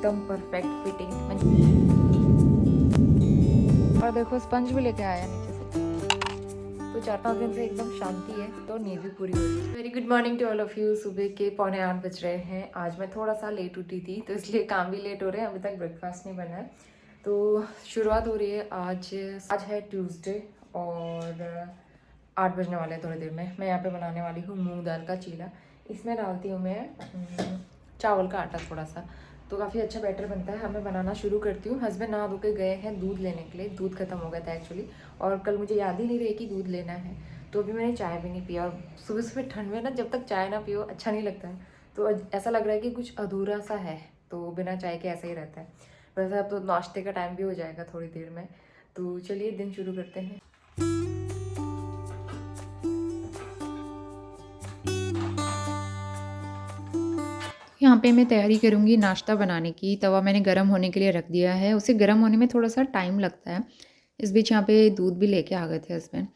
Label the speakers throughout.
Speaker 1: एकदम perfect fitting. और देखो स्पंज भी लेके आया नीचे से। तो 4-5 दिन से एकदम शांति है, तो नींद भी पूरी हो गई। Very good morning to all of you. सुबह के 7:45 बज रहे हैं। आज मैं थोड़ा सा लेट उठी थी, तो इसलिए काम भी लेट हो रहे हैं। अभी तक ब्रेकफास्ट नहीं बना है, तो शुरुआत हो रही है। आज है ट्यूसडे और 8 बजने वाले हैं थोड़ी देर में। मैं यहाँ पे बनाने वाली हूँ मूंग दाल का चीला। इसमें डालती हूँ मैं चावल का आटा थोड़ा सा, तो काफ़ी अच्छा बैटर बनता है। हमें बनाना शुरू करती हूँ। हस्बैंड नहा धो के गए हैं दूध लेने के लिए। दूध खत्म हो गया था एक्चुअली, और कल मुझे याद ही नहीं रही कि दूध लेना है, तो अभी मैंने चाय भी नहीं पिया। और सुबह सुबह ठंड में ना, जब तक चाय ना पियो अच्छा नहीं लगता है। तो ऐसा लग रहा है कि कुछ अधूरा सा है, तो बिना चाय के ऐसा ही रहता है। वैसे अब तो नाश्ते का टाइम भी हो जाएगा थोड़ी देर में, तो चलिए दिन शुरू करते हैं। यहाँ पे मैं तैयारी करूँगी नाश्ता बनाने की। तवा मैंने गर्म होने के लिए रख दिया है। उसे गर्म होने में थोड़ा सा टाइम लगता है। इस बीच यहाँ पे दूध भी लेके आ गए थे हस्बैंड,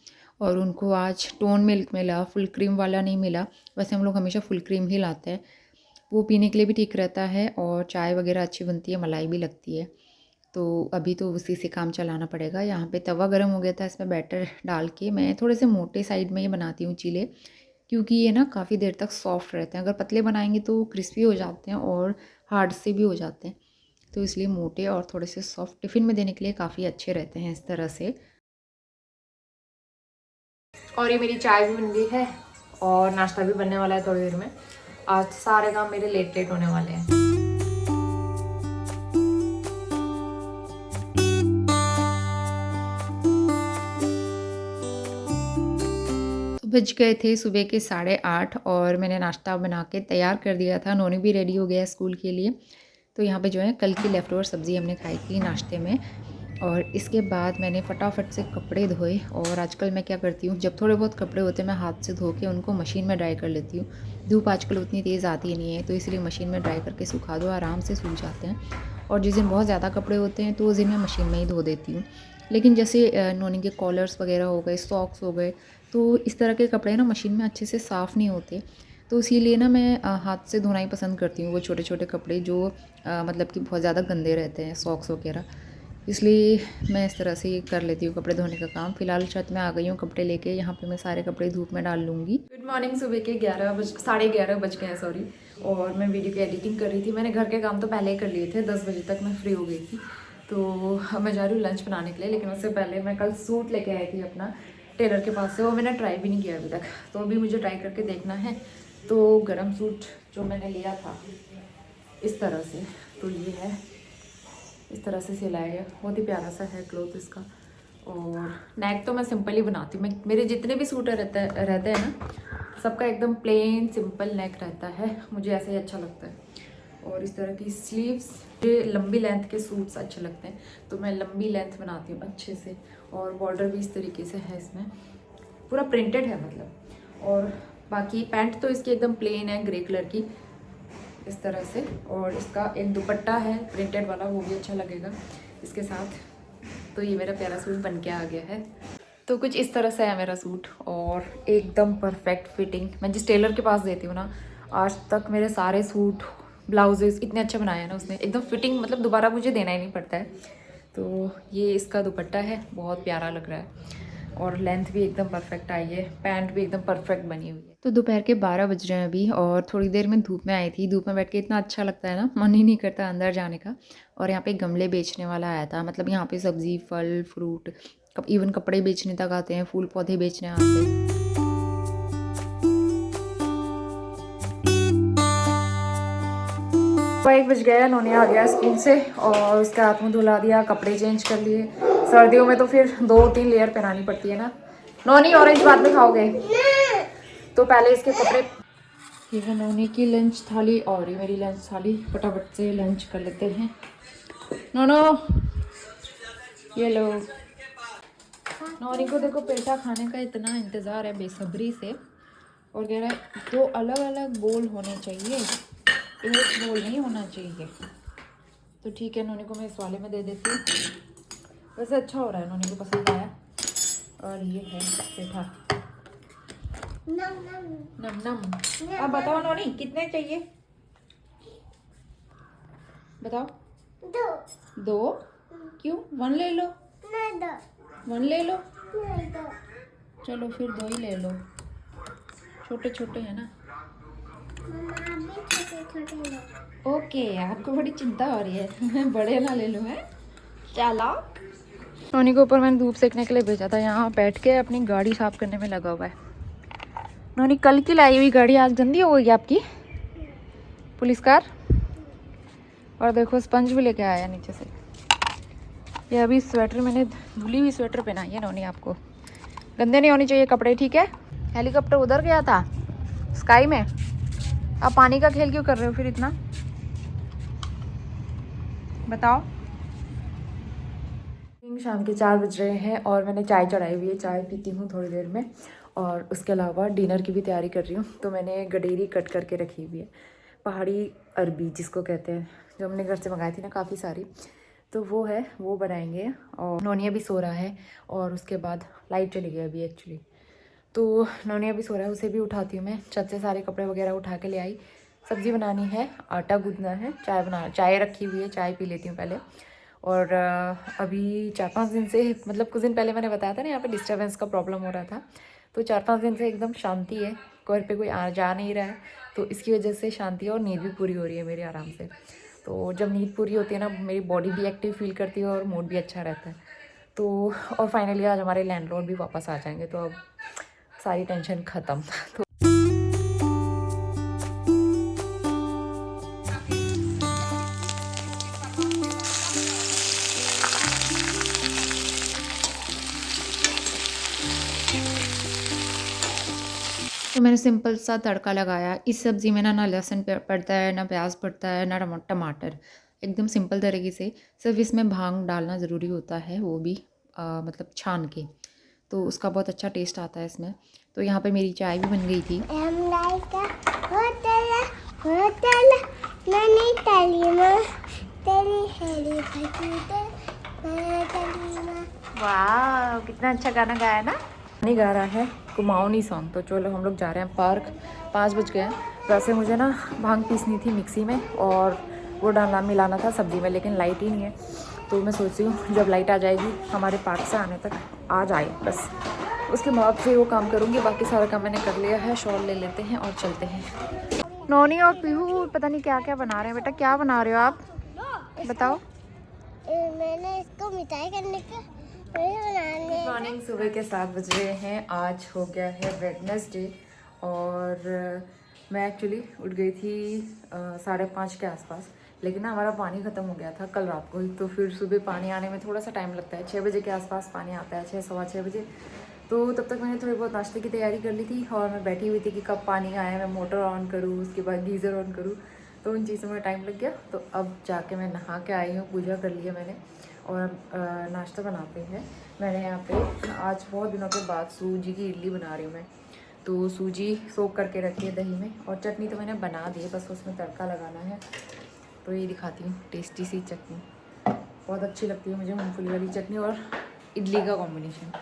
Speaker 1: और उनको आज टोन मिल्क मिला, फुल क्रीम वाला नहीं मिला। वैसे हम लोग हमेशा फुल क्रीम ही लाते हैं, वो पीने के लिए भी ठीक रहता है, और चाय वगैरह अच्छी बनती है, मलाई भी लगती है। तो अभी तो उसी से काम चलाना पड़ेगा। यहाँ पे तवा गर्म हो गया था, इसमें बैटर डाल के मैं थोड़े से मोटे साइड में ये बनाती हूँ चीले, क्योंकि ये ना काफ़ी देर तक सॉफ्ट रहते हैं। अगर पतले बनाएंगे तो क्रिस्पी हो जाते हैं और हार्ड से भी हो जाते हैं, तो इसलिए मोटे और थोड़े से सॉफ्ट टिफ़िन में देने के लिए काफ़ी अच्छे रहते हैं इस तरह से। और ये मेरी चाय भी बन गई है और नाश्ता भी बनने वाला है थोड़ी देर में। आज सारे काम मेरे लेट लेट होने वाले हैं। बज गए थे सुबह के 8:30 और मैंने नाश्ता बना के तैयार कर दिया था। नोनी भी रेडी हो गया है स्कूल के लिए। तो यहाँ पे जो है कल की लेफ्ट ओवर सब्ज़ी हमने खाई थी नाश्ते में, और इसके बाद मैंने फटाफट से कपड़े धोए। और आजकल मैं क्या करती हूँ, जब थोड़े बहुत कपड़े होते हैं मैं हाथ से धो के उनको मशीन में ड्राई कर लेती हूँ। धूप आजकल उतनी तेज़ आती नहीं है, तो इसलिए मशीन में ड्राई करके सुखा दो, आराम से सूख जाते हैं। और जिस दिन बहुत ज़्यादा कपड़े होते हैं तो उस दिन मैं मशीन में ही धो देती हूँ। लेकिन जैसे नोनी के कॉलर्स वगैरह हो गए, सॉक्स हो गए, तो इस तरह के कपड़े ना मशीन में अच्छे से साफ़ नहीं होते, तो इसीलिए ना मैं हाथ से धोना ही पसंद करती हूँ। वो छोटे छोटे कपड़े जो मतलब कि बहुत ज़्यादा गंदे रहते हैं, सॉक्स वगैरह, इसलिए मैं इस तरह से कर लेती हूँ कपड़े धोने का काम। फिलहाल छत में आ गई हूँ कपड़े लेके। यहाँ पे मैं सारे कपड़े धूप में डाल लूँगी। Good morning. सुबह के 11 बज गए हैं सॉरी, और मैं वीडियो की एडिटिंग कर रही थी। मैंने घर के काम तो पहले ही कर लिए थे, 10 बजे तक मैं फ्री हो गई थी। तो मैं जा रही हूँ लंच बनाने के लिए, लेकिन उससे पहले मैं कल सूट लेके आई थी अपना टेलर के पास से। वो मैंने ट्राई भी नहीं किया अभी तक, तो अभी मुझे ट्राई करके देखना है। तो गरम सूट जो मैंने लिया था इस तरह से, तो ये है, इस तरह से सिलाया गया। बहुत ही प्यारा सा है क्लोथ इसका। और नेक तो मैं सिंपल ही बनाती हूँ। मेरे जितने भी सूट रहते हैं ना, सबका एकदम प्लेन सिंपल नेक रहता है, मुझे ऐसा ही अच्छा लगता है। और इस तरह की स्लीव्स, मुझे लंबी लेंथ के सूट्स अच्छे लगते हैं, तो मैं लंबी लेंथ बनाती हूँ अच्छे से। और बॉर्डर भी इस तरीके से है, इसमें पूरा प्रिंटेड है मतलब। और बाकी पैंट तो इसकी एकदम प्लेन है, ग्रे कलर की इस तरह से। और इसका एक दुपट्टा है प्रिंटेड वाला, वो भी अच्छा लगेगा इसके साथ। तो ये मेरा प्यारा सूट बन के आ गया है। तो कुछ इस तरह से है मेरा सूट, और एकदम परफेक्ट फिटिंग। मैं जिस टेलर के पास देती हूँ ना, आज तक मेरे सारे सूट ब्लाउजेस इतने अच्छे बनाए हैं ना उसने, एकदम फिटिंग, मतलब दोबारा मुझे देना ही नहीं पड़ता है। तो ये इसका दुपट्टा है, बहुत प्यारा लग रहा है, और लेंथ भी एकदम परफेक्ट आई है, पैंट भी एकदम परफेक्ट बनी हुई है। तो दोपहर के 12 बज रहे हैं अभी, और थोड़ी देर में धूप में आई थी। धूप में बैठ के इतना अच्छा लगता है ना, मन ही नहीं करता अंदर जाने का। और यहाँ पे गमले बेचने वाला आया था, मतलब यहाँ पे सब्जी, फल, फ्रूट, इवन कपड़े बेचने तक आते हैं, फूल पौधे बेचने आते हैं। 1 बज गया, नोनी आ गया स्कूल से, और उसके हाथ मुँह धुला दिया, कपड़े चेंज कर लिए। सर्दियों में तो फिर 2-3 लेयर पहनानी पड़ती है ना। नोनी ऑरेंज बाद में खाओगे, तो पहले इसके कपड़े। ये है नोनी की लंच थाली, और ये मेरी लंच थाली। फटाफट से लंच कर लेते हैं। नोनो ये लो। नोनी को देखो पेठा खाने का इतना इंतज़ार है बेसब्री से, और कह रहा है 2 अलग अलग बोल होने चाहिए, एक बोल नहीं होना चाहिए। तो ठीक है, नोनी को मैं इस वाले में दे देती हूँ। वैसे अच्छा हो रहा है, नोनी को पसंद आया। और ये है पेठा, नम नम। अब बताओ नोनी कितने चाहिए, बताओ। दो? क्यों? 1 ले लो। 1 ले लो। चलो फिर 2 ही ले लो, छोटे छोटे हैं ना। ओके, आपको बड़ी चिंता हो रही है बड़े ना ले लो है। चलो, नोनी को ऊपर मैंने धूप सेकने के लिए भेजा था, यहाँ बैठ के अपनी गाड़ी साफ करने में लगा हुआ है। नोनी, कल की लाई हुई गाड़ी आज गंदी हो गई आपकी, पुलिस कार। और देखो स्पंज भी लेके आया नीचे से। ये अभी स्वेटर मैंने धुली हुई स्वेटर पहनाई है नोनी, आपको गंदे नहीं होने चाहिए कपड़े, ठीक है। हेलीकॉप्टर उधर गया था स्काई में, आप पानी का खेल क्यों कर रहे हो फिर इतना, बताओ। शाम के 4 बज रहे हैं और मैंने चाय चढ़ाई हुई है, चाय पीती हूँ थोड़ी देर में। और उसके अलावा डिनर की भी तैयारी कर रही हूँ। तो मैंने गडेरी कट करके रखी हुई है, पहाड़ी अरबी जिसको कहते हैं, जो हमने घर से मंगाई थी ना काफ़ी सारी, तो वो है, वो बनाएंगे। और नोनिया भी सो रहा है और उसके बाद लाइट चली गई अभी एक्चुअली, तो नोनिया भी सो रहा है, उसे भी उठाती हूँ मैं। छत से सारे कपड़े वगैरह उठा के ले आई, सब्ज़ी बनानी है, आटा गूंदना है, चाय रखी हुई है, चाय पी लेती हूँ पहले। और अभी 4-5 दिन से, मतलब कुछ दिन पहले मैंने बताया था ना यहाँ पे डिस्टर्बेंस का प्रॉब्लम हो रहा था, तो 4-5 दिन से एकदम शांति है, घर पे कोई आ जा नहीं रहा है, तो इसकी वजह से शांति है और नींद भी पूरी हो रही है मेरी आराम से। तो जब नींद पूरी होती है ना, मेरी बॉडी भी एक्टिव फील करती है और मूड भी अच्छा रहता है। तो और फाइनली आज हमारे लैंडलॉर्ड भी वापस आ जाएंगे, तो अब सारी टेंशन ख़त्म। तो मैंने सिंपल सा तड़का लगाया। इस सब्ज़ी में ना लहसुन पड़ता है, ना प्याज पड़ता है, ना टमाटर, एकदम सिंपल तरीके से। सिर्फ इसमें भांग डालना ज़रूरी होता है, वो भी मतलब छान के, तो उसका बहुत अच्छा टेस्ट आता है इसमें। तो यहाँ पे मेरी चाय भी बन गई थी। वाह, कितना अच्छा गाना गाया ना। नहीं गा रहा है कुमाऊनी सॉन्ग। तो चलो हम लोग जा रहे हैं पार्क, 5 बज गए हैं। वैसे मुझे ना भांग पीसनी थी मिक्सी में और वो डालना मिलाना था सब्ज़ी में, लेकिन लाइट ही नहीं है। तो मैं सोच रही हूँ जब लाइट आ जाएगी हमारे पार्क से आने तक आ जाए बस, उसके बाद फिर वो काम करूँगी। बाकी सारा काम मैंने कर लिया है। शॉल ले लेते हैं और चलते हैं। नोनी और पीहू पता नहीं क्या क्या बना रहे हैं। बेटा क्या बना रहे हो आप, बताओ।
Speaker 2: मैंने इसको मिठाई करने का
Speaker 1: गुड मॉर्निंग, सुबह के 7 बज रहे हैं। आज हो गया है वेडनेसडे और मैं एक्चुअली उठ गई थी 5:30 के आसपास, लेकिन ना हमारा पानी ख़त्म हो गया था कल रात को ही। तो फिर सुबह पानी आने में थोड़ा सा टाइम लगता है, 6 बजे के आसपास पानी आता है, 6 सवा 6 बजे। तो तब तक मैंने थोड़ी बहुत नाश्ते की तैयारी कर ली थी और मैं बैठी हुई थी कि कब पानी आए, मैं मोटर ऑन करूँ, उसके बाद गीज़र ऑन करूँ, तो उन चीज़ों में टाइम लग गया। तो अब जाके मैं नहा के आई हूँ, पूजा कर लिया मैंने और नाश्ता बनाते हैं। मैंने यहाँ पे आज बहुत दिनों के बाद सूजी की इडली बना रही हूँ मैं। तो सूजी सोक करके रखी है दही में, और चटनी तो मैंने बना दी है, बस उसमें तड़का लगाना है। तो ये दिखाती हूँ, टेस्टी सी चटनी बहुत अच्छी लगती है मुझे, मूंगफली वाली चटनी और इडली का कॉम्बिनेशन।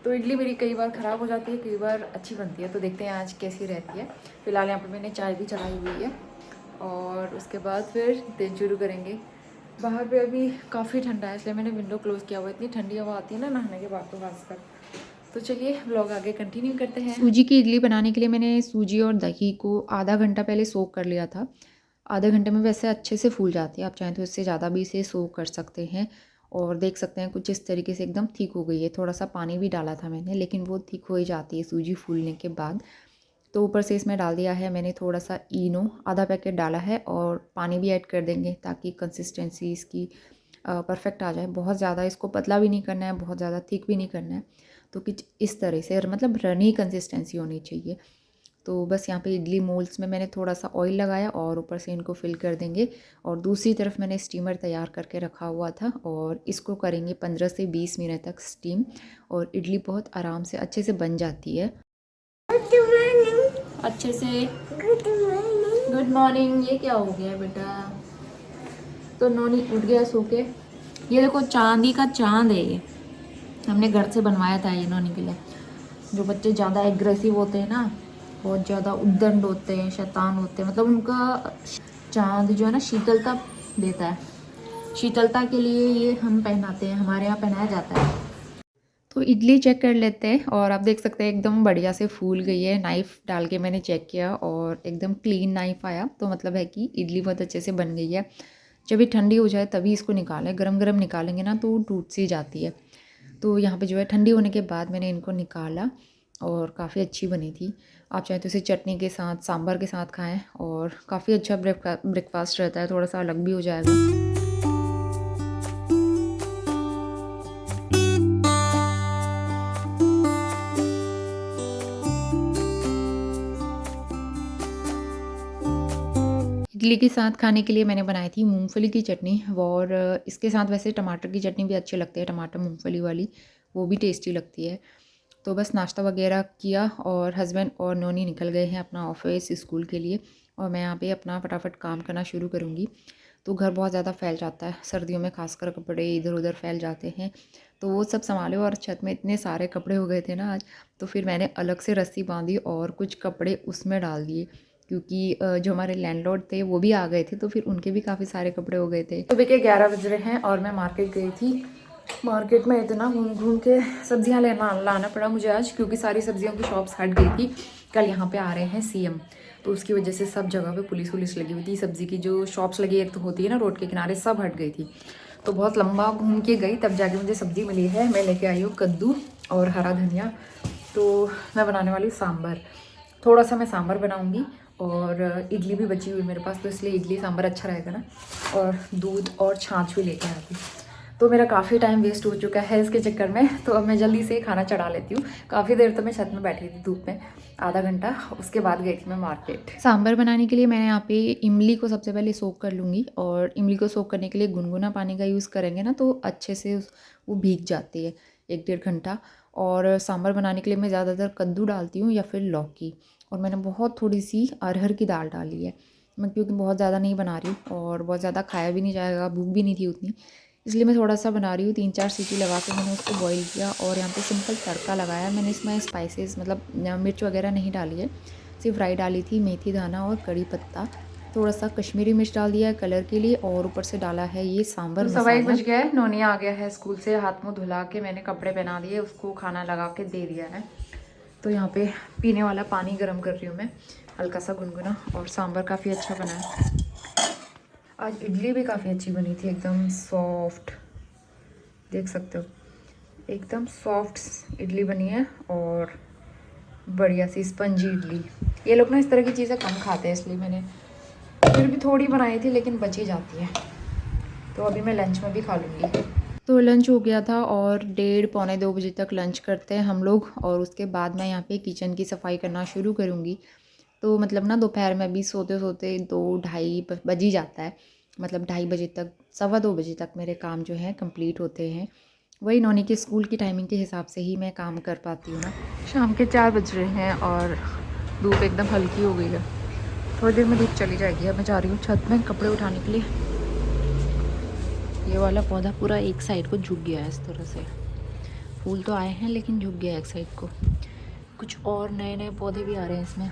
Speaker 1: तो इडली मेरी कई बार ख़राब हो जाती है, कई बार अच्छी बनती है, तो देखते हैं आज कैसी रहती है। फ़िलहाल यहाँ पर मैंने चाय भी चढ़ाई हुई है और उसके बाद फिर दिन शुरू करेंगे। बाहर पे अभी काफ़ी ठंडा है, इसलिए मैंने विंडो क्लोज़ किया हुआ है। इतनी ठंडी हवा आती है ना नहाने के बाद तो खासकर। तो चलिए व्लॉग आगे कंटिन्यू करते हैं। सूजी की इडली बनाने के लिए मैंने सूजी और दही को आधा घंटा पहले सोक कर लिया था। आधे घंटे में वैसे अच्छे से फूल जाती है, आप चाहें तो इससे ज़्यादा भी इसे सोक कर सकते हैं। और देख सकते हैं कुछ इस तरीके से एकदम थिक हो गई है। थोड़ा सा पानी भी डाला था मैंने, लेकिन वो थिक हो ही जाती है सूजी फूलने के बाद। तो ऊपर से इसमें डाल दिया है मैंने थोड़ा सा इनो, आधा पैकेट डाला है, और पानी भी ऐड कर देंगे ताकि कंसिस्टेंसी इसकी परफेक्ट आ जाए। बहुत ज़्यादा इसको पतला भी नहीं करना है, बहुत ज़्यादा थिक भी नहीं करना है, तो कुछ इस तरह से, मतलब रनी कंसिस्टेंसी होनी चाहिए। तो बस यहाँ पे इडली मोल्ड्स में मैंने थोड़ा सा ऑयल लगाया और ऊपर से इनको फिल कर देंगे। और दूसरी तरफ मैंने स्टीमर तैयार करके रखा हुआ था और इसको करेंगे 15 से 20 मिनट तक स्टीम, और इडली बहुत आराम से अच्छे से बन जाती है अच्छे से। Good morning. ये क्या हो गया बेटा? तो नोनी उठ गया सो के। ये देखो चांदी का चांद है, ये हमने घर से बनवाया था ये नोनी के लिए। जो बच्चे ज़्यादा एग्रेसिव होते हैं ना, बहुत ज़्यादा उद्दंड होते हैं, शैतान होते हैं, मतलब उनका चांद जो है ना शीतलता देता है, शीतलता के लिए ये हम पहनाते हैं, हमारे यहाँ पहनाया जाता है। तो इडली चेक कर लेते हैं और आप देख सकते हैं एकदम बढ़िया से फूल गई है। नाइफ़ डाल के मैंने चेक किया और एकदम क्लीन नाइफ़ आया, तो मतलब है कि इडली बहुत अच्छे से बन गई है। जब ये ठंडी हो जाए तभी इसको निकालें, गरम-गरम निकालेंगे ना तो टूट सी जाती है। तो यहाँ पे जो है ठंडी होने के बाद मैंने इनको निकाला और काफ़ी अच्छी बनी थी। आप चाहें तो इसे चटनी के साथ, सांभर के साथ खाएँ और काफ़ी अच्छा ब्रेकफ़ास्ट रहता है, थोड़ा-सा अलग भी हो जाएगा। इडली के साथ खाने के लिए मैंने बनाई थी मूँगफली की चटनी और इसके साथ वैसे टमाटर की चटनी भी अच्छी लगती है, टमाटर मूँगफली वाली, वो भी टेस्टी लगती है। तो बस नाश्ता वगैरह किया और हस्बैंड और नोनी निकल गए हैं अपना ऑफिस स्कूल के लिए और मैं यहाँ पे अपना फटाफट काम करना शुरू करूँगी। तो घर बहुत ज़्यादा फैल जाता है, सर्दियों में खासकर कपड़े इधर उधर फैल जाते हैं, तो वो सब संभाले और छत में इतने सारे कपड़े हो गए थे ना आज, तो फिर मैंने अलग से रस्सी बांधी और कुछ कपड़े उसमें डाल दिए क्योंकि जो हमारे लैंडलॉर्ड थे वो भी आ गए थे, तो फिर उनके भी काफ़ी सारे कपड़े हो गए थे। सुबह के 11 बज रहे हैं और मैं मार्केट गई थी। मार्केट में इतना घूम घूम के सब्जियां लाना पड़ा मुझे आज, क्योंकि सारी सब्जियों की शॉप्स हट गई थी। कल यहाँ पे आ रहे हैं सीएम, तो उसकी वजह से सब जगह पे पुलिस वुलिस लगी हुई थी। सब्जी की जो शॉप्स लगी तो होती है ना रोड के किनारे, सब हट गई थी। तो बहुत लंबा घूम के गई तब जाके मुझे सब्जी मिली है। मैं लेके आई हूँ कद्दू और हरा धनिया। तो मैं बनाने वाली सांभर, थोड़ा सा मैं सांभर बनाऊँगी और इडली भी बची हुई मेरे पास, तो इसलिए इडली सांभर अच्छा रहेगा ना। और दूध और छाछ भी लेके आती। तो मेरा काफ़ी टाइम वेस्ट हो चुका है इसके चक्कर में, तो अब मैं जल्दी से खाना चढ़ा लेती हूँ। काफ़ी देर तो मैं छत में बैठी थी धूप में, आधा घंटा, उसके बाद गई थी मैं मार्केट। सांभर बनाने के लिए मैंने यहाँ पे इमली को सबसे पहले सोक कर लूँगी और इमली को सोक करने के लिए गुनगुना पानी का यूज़ करेंगे ना तो अच्छे से वो भीग जाती है 1-1.5 घंटा। और सांभर बनाने के लिए मैं ज़्यादातर कद्दू डालती हूँ या फिर लौकी, और मैंने बहुत थोड़ी सी अरहर की दाल डाली है मैं, क्योंकि बहुत ज़्यादा नहीं बना रही हूँ और बहुत ज़्यादा खाया भी नहीं जाएगा, भूख भी नहीं थी उतनी, इसलिए मैं थोड़ा सा बना रही हूँ। 3-4 सीटी लगा के मैंने उसको बॉईल किया और यहाँ पे सिंपल तड़का लगाया मैंने। इसमें स्पाइसेस मतलब मिर्च वगैरह नहीं डाली है, सिर्फ राई डाली थी, मेथी दाना और कड़ी पत्ता, थोड़ा सा कश्मीरी मिर्च डाल दिया है कलर के लिए, और ऊपर से डाला है ये सांभर मसाला। 1:15 बज गया है, नोनी आ गया है स्कूल से, हाथ मुँह धुला के मैंने कपड़े पहना दिए, उसको खाना लगा के दे दिया है। तो यहाँ पे पीने वाला पानी गर्म कर रही हूँ मैं, हल्का सा गुनगुना, और सांभर काफ़ी अच्छा बना है। आज इडली भी काफ़ी अच्छी बनी थी, एकदम सॉफ्ट, देख सकते हो एकदम सॉफ्ट इडली बनी है और बढ़िया सी स्पंजी इडली। ये लोग ना इस तरह की चीज़ें कम खाते हैं, इसलिए मैंने फिर भी थोड़ी बनाई थी, लेकिन बची जाती है, तो अभी मैं लंच में भी खा लूँगी। तो लंच हो गया था और 1:30-2 बजे तक लंच करते हैं हम लोग, और उसके बाद मैं यहाँ पे किचन की सफाई करना शुरू करूँगी। तो मतलब ना दोपहर में भी सोते सोते 2-2:30 बज ही जाता है, मतलब 2:30 बजे तक, 2:15 बजे तक मेरे काम जो है कंप्लीट होते हैं। वही नौनी के स्कूल की टाइमिंग के हिसाब से ही मैं काम कर पाती हूँ ना। शाम के 4 बज रहे हैं और धूप एकदम हल्की हो गई है, थोड़ी देर में धूप चली जाएगी। अब मैं जा रही हूँ छत में कपड़े उठाने के लिए। ये वाला पौधा पूरा एक साइड को झुक गया है इस तरह से, फूल तो आए हैं लेकिन झुक गया है एक साइड को। कुछ और नए नए पौधे भी आ रहे हैं इसमें।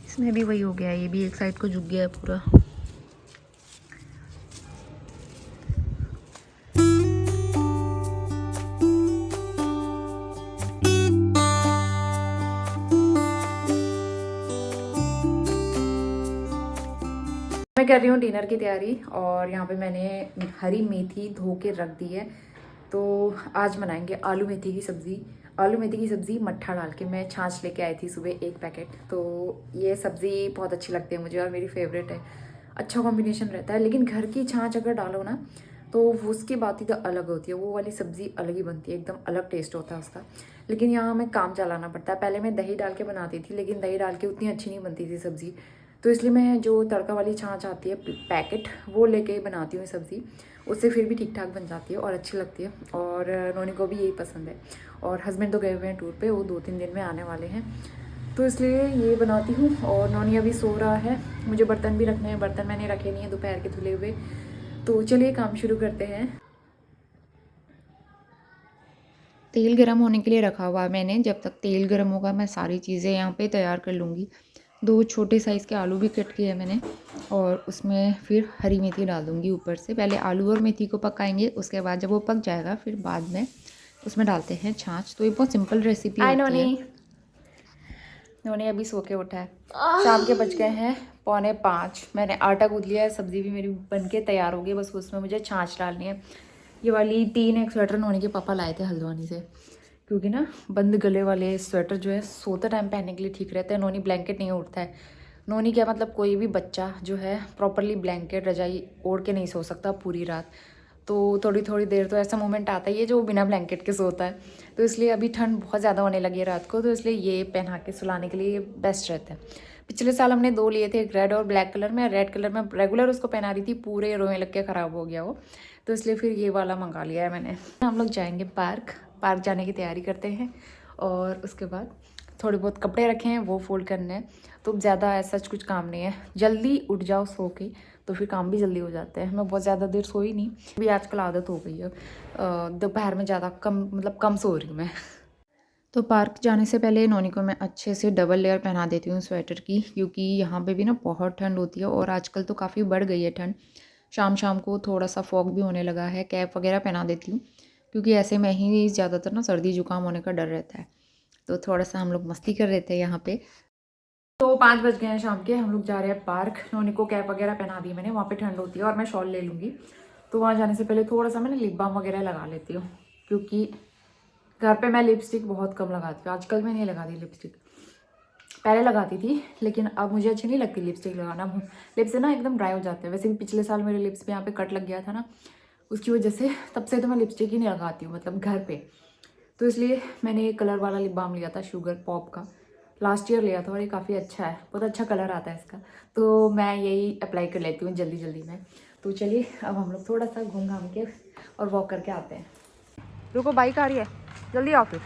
Speaker 1: इसमें भी वही हो गया है, ये भी एक साइड को झुक गया है पूरा। मैं कर रही हूँ डिनर की तैयारी और यहाँ पे मैंने हरी मेथी धो के रख दी है। तो आज बनाएंगे आलू मेथी की सब्ज़ी। आलू मेथी की सब्ज़ी मट्ठा डाल के, मैं छाछ लेके आई थी सुबह 1 पैकेट, तो ये सब्ज़ी बहुत अच्छी लगती है मुझे और मेरी फेवरेट है। अच्छा कॉम्बिनेशन रहता है, लेकिन घर की छाछ अगर डालो ना तो उसकी बात ही तो अलग होती है, वो वाली सब्ज़ी अलग ही बनती है, एकदम अलग टेस्ट होता है उसका। लेकिन यहाँ हमें काम चलाना पड़ता है। पहले मैं दही डाल के बनाती थी, लेकिन दही डाल के उतनी अच्छी नहीं बनती थी सब्ज़ी, तो इसलिए मैं जो तड़का वाली छाछ आती है पैकेट, वो लेके बनाती हूँ सब्ज़ी, उससे फिर भी ठीक ठाक बन जाती है और अच्छी लगती है। और नोनी को भी यही पसंद है। और हस्बैंड तो गए हुए हैं टूर पे, वो 2-3 दिन में आने वाले हैं, तो इसलिए ये बनाती हूँ। और नोनी अभी सो रहा है, मुझे बर्तन भी रखने हैं, बर्तन मैंने रखे नहीं है दोपहर के धुले हुए। तो चलिए काम शुरू करते हैं। तेल गरम होने के लिए रखा हुआ है मैंने, जब तक तेल गरम होगा मैं सारी चीज़ें यहाँ पे तैयार कर लूँगी। 2 छोटे साइज़ के आलू भी कट किए हैं मैंने और उसमें फिर हरी मेथी डाल दूँगी ऊपर से। पहले आलू और मेथी को पकाएंगे, उसके बाद जब वो पक जाएगा फिर बाद में उसमें डालते हैं छाछ। तो ये बहुत सिंपल रेसिपी होती है। नोनी अभी सो के उठा है। शाम के बज गए हैं 4:45। मैंने आटा गूँथ लिया है, सब्ज़ी भी मेरी बन के तैयार हो गई, बस उसमें मुझे छाछ डालनी है। ये वाली 3 एक स्वेटर नोनी के पापा लाए थे हल्द्वानी से, क्योंकि ना बंद गले वाले स्वेटर जो है सोते टाइम पहनने के लिए ठीक रहते हैं। नोनी ब्लैंकेट नहीं उड़ता है। नोनी क्या मतलब कोई भी बच्चा जो है प्रॉपरली ब्लैंकेट रजाई ओढ़ के नहीं सो सकता पूरी रात। तो थोड़ी थोड़ी देर तो ऐसा मोमेंट आता ही है जो बिना ब्लैंकेट के सोता है। तो इसलिए अभी ठंड बहुत ज़्यादा होने लगी है रात को, तो इसलिए ये पहना के सुलाने के लिए ये बेस्ट रहता है। पिछले साल हमने 2 लिए थे, एक रेड और ब्लैक कलर में। रेड कलर में रेगुलर उसको पहना रही थी, पूरे रोए लग के ख़राब हो गया वो, तो इसलिए फिर ये वाला मंगा लिया है मैंने। हम लोग जाएंगे पार्क जाने की तैयारी करते हैं और उसके बाद थोड़े बहुत कपड़े रखे हैं वो फोल्ड करने हैं। तो ज़्यादा ऐसा कुछ काम नहीं है, जल्दी उठ जाओ सो के तो फिर काम भी जल्दी हो जाते हैं। मैं बहुत ज़्यादा देर सोई नहीं, अभी आजकल आदत हो गई है दोपहर में ज़्यादा कम सो रही हूँ मैं। तो पार्क जाने से पहले नोनी को मैं अच्छे से डबल लेयर पहना देती हूँ स्वेटर की, क्योंकि यहाँ पे भी ना बहुत ठंड होती है और आजकल तो काफ़ी बढ़ गई है ठंड। शाम शाम को थोड़ा सा फॉग भी होने लगा है। कैप वगैरह पहना देती हूँ, क्योंकि ऐसे में ही ज़्यादातर ना सर्दी जुकाम होने का डर रहता है। तो थोड़ा सा हम लोग मस्ती कर रहे थे यहाँ पे। तो 5 बज गए हैं शाम के, हम लोग जा रहे हैं पार्क। नोनी को कैप वगैरह पहना दी मैंने, वहाँ पे ठंड होती है और मैं शॉल ले लूँगी। तो वहाँ जाने से पहले थोड़ा सा मैं लिप बाम वगैरह लगा लेती हूँ, क्योंकि घर पे मैं लिपस्टिक बहुत कम लगाती हूँ। आजकल मैं नहीं लगाती लिपस्टिक, पहले लगाती थी लेकिन अब मुझे अच्छी नहीं लगती लिपस्टिक लगाना। लिप्स से ना एकदम ड्राई हो जाते हैं। वैसे भी पिछले साल मेरे लिप्स पे यहाँ पे कट लग गया था ना, उसकी वजह से तब से तो मैं लिपस्टिक ही नहीं लगाती हूँ, मतलब घर पे। तो इसलिए मैंने एक कलर वाला लिप बाम लिया था, शुगर पॉप का, लास्ट ईयर लिया था और ये काफ़ी अच्छा है, बहुत अच्छा कलर आता है इसका। तो मैं यही अप्लाई कर लेती हूँ जल्दी जल्दी में। तो चलिए अब हम लोग थोड़ा सा घूम घाम के और वॉक करके आते हैं। रुको, बाइक आ रही है, जल्दी आओ फिर।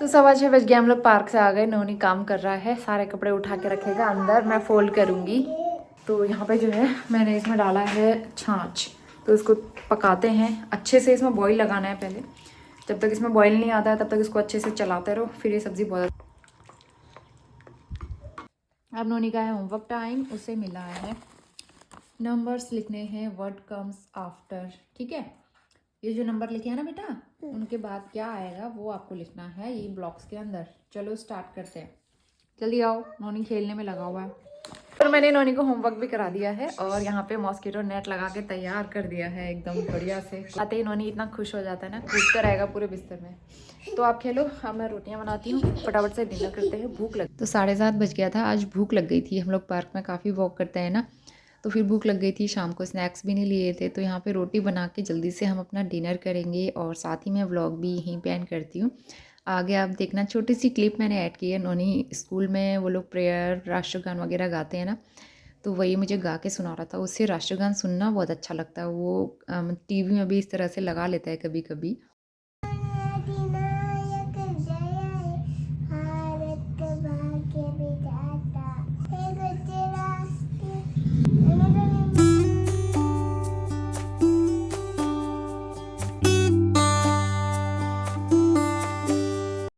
Speaker 1: तो 6:15 बज गए, हम लोग पार्क से आ गए। नोनी काम कर रहा है, सारे कपड़े उठा के रखेगा अंदर, मैं फोल्ड करूँगी। तो यहाँ पे जो है मैंने इसमें डाला है छाछ, तो इसको पकाते हैं अच्छे से। इसमें बॉईल लगाना है पहले, जब तक इसमें बॉईल नहीं आता है तब तक इसको अच्छे से चलाते रहो, फिर ये सब्ज़ी बहुत। अब नोनी का है होमवर्क टाइम, उसे मिला है नंबर्स लिखने हैं, व्हाट कम्स आफ्टर, ठीक है। ये जो नंबर लिखे हैं ना बेटा, उनके बाद क्या आएगा वो आपको लिखना है ये ब्लॉक्स के अंदर। चलो स्टार्ट करते हैं, जल्दी आओ, नोनी खेलने में लगा हुआ है। और मैंने नोनी को होमवर्क भी करा दिया है और यहाँ पे मॉस्किटो नेट लगा के तैयार कर दिया है एकदम बढ़िया से। आते ही नोनी इतना खुश हो जाता है ना, कूदता रहेगा पूरे बिस्तर में। तो आप खेलो, अब मैं रोटियाँ बनाती हूँ, फटाफट से डिनर करते हैं, भूख लग। तो 7:30 बज गया था, आज भूख लग गई थी। हम लोग पार्क में काफ़ी वॉक करते हैं ना, तो फिर भूख लग गई थी। शाम को स्नैक्स भी नहीं लिए थे, तो यहाँ पे रोटी बना के जल्दी से हम अपना डिनर करेंगे और साथ ही मैं व्लॉग भी यहीं पे एंड करती हूँ। आगे आप देखना, छोटी सी क्लिप मैंने ऐड की है। नोनी स्कूल में वो लोग प्रेयर राष्ट्रगान वगैरह गाते हैं ना, तो वही मुझे गा के सुना रहा था। उससे राष्ट्रगान सुनना बहुत अच्छा लगता है। वो टीवी में भी इस तरह से लगा लेता है कभी कभी।